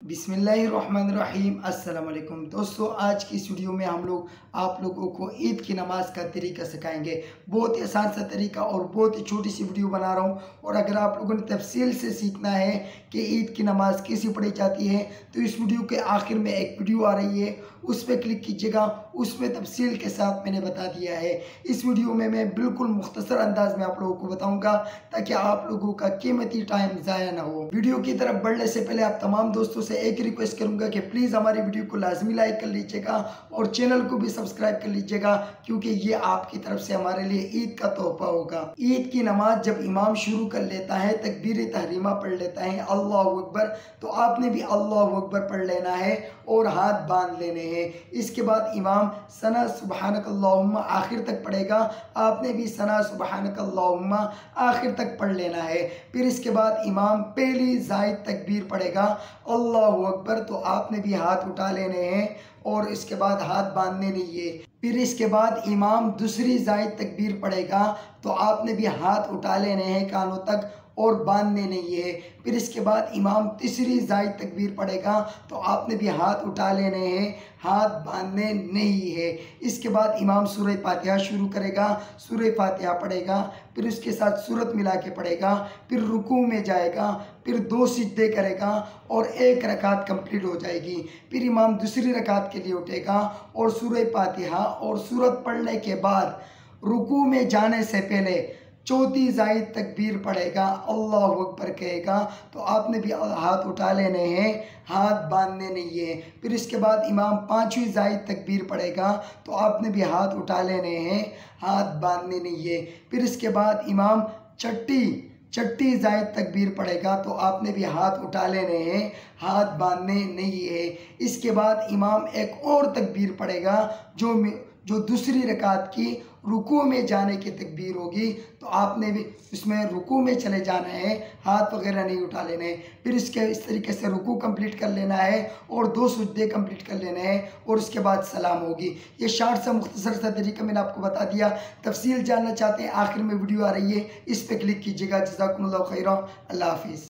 बिस्मिल्लाहिर्रहमानिर्रहीम। अस्सलाम वालेकुम दोस्तों, आज की इस वीडियो में हम लोग आप लोगों को ईद की नमाज़ का तरीका सिखाएंगे। बहुत ही आसान सा तरीका और बहुत ही छोटी सी वीडियो बना रहा हूँ। और अगर आप लोगों ने तफसील से सीखना है कि ईद की नमाज़ कैसे पढ़ी जाती है तो इस वीडियो के आखिर में एक वीडियो आ रही है, उस पर क्लिक कीजिएगा। उसमें तफसील के साथ मैंने बता दिया है। इस वीडियो में मैं बिल्कुल मुख्तसर अंदाज में आप लोगों को बताऊँगा ताकि आप लोगों का कीमती टाइम ज़ाया ना हो। वीडियो की तरफ बढ़ने से पहले आप तमाम दोस्तों से एक रिक्वेस्ट करूंगा कि प्लीज़ हमारी वीडियो को लाजमी लाइक कर लीजिएगा और चैनल को भी सब्सक्राइब कर लीजिएगा, क्योंकि ये आपकी तरफ से हमारे लिए ईद का तोहफा होगा। ईद की नमाज जब इमाम शुरू कर लेता है, तकबीर तहरीमा पढ़ लेता है अल्लाहु अकबर, तो आपने भी अल्लाहु अकबर पढ़ लेना है और हाथ बांध लेने हैं। इसके बाद इमाम सना सुबहानकल्लाहुम्मा आखिर तक पढ़ेगा, आपने भी सना सुबहानकल्लाहुम्मा आखिर तक पढ़ लेना है। फिर इसके बाद इमाम पहली जायद तकबीर पढ़ेगा अल्लाहु अकबर, तो आपने भी हाथ उठा लेने हैं और इसके बाद हाथ बांधने नहीं है। फिर इसके बाद इमाम दूसरी जायद तकबीर पढ़ेगा, तो आपने भी हाथ उठा लेने हैं कानों तक और बांधने नहीं है। फिर इसके बाद इमाम तीसरी जायद तकबीर पढ़ेगा, तो आपने भी हाथ उठा लेने हैं, हाथ बांधने नहीं है। इसके बाद इमाम सूरह फातिहा शुरू करेगा, सूरह फातिहा पढ़ेगा, फिर उसके साथ सूरत मिला के पढ़ेगा, फिर रुकू में जाएगा, फिर 2 सिजदे करेगा और 1 रकात कंप्लीट हो जाएगी। फिर इमाम दूसरी रकात के लिए उठेगा और सूरह फातिहा और सूरत पढ़ने के बाद रुकू में जाने से पहले चौथी जायद तकबीर पढ़ेगा, अल्लाहु अकबर कहेगा, तो आपने भी हाथ उठा लेने हैं, हाथ बांधने नहीं है। फिर इसके बाद इमाम 5वीं जायद तकबीर पढ़ेगा, तो आपने भी हाथ उठा लेने हैं, हाथ बांधने नहीं है। फिर इसके बाद इमाम छठी जायद तकबीर पढ़ेगा, तो आपने भी हाथ उठा लेने हैं, हाथ बांधने नहीं है। इसके बाद इमाम एक और तकबीर पढ़ेगा जो दूसरी रकात की रुकू में जाने की तकबीर होगी, तो आपने भी इसमें रुकू में चले जाना है, हाथ वगैरह नहीं उठा लेने। फिर इस तरीके से रुकू कंप्लीट कर लेना है और 2 सुजदे कंप्लीट कर लेने हैं और उसके बाद सलाम होगी। ये शार्ट सा मुख्तसर सा तरीका मैंने आपको बता दिया। तफसील जानना चाहते हैं, आखिर में वीडियो आ रही है, इस पर क्लिक कीजिएगा। जज़ाकुमुल्लाहु खैरा। अल्लाह हाफिज़।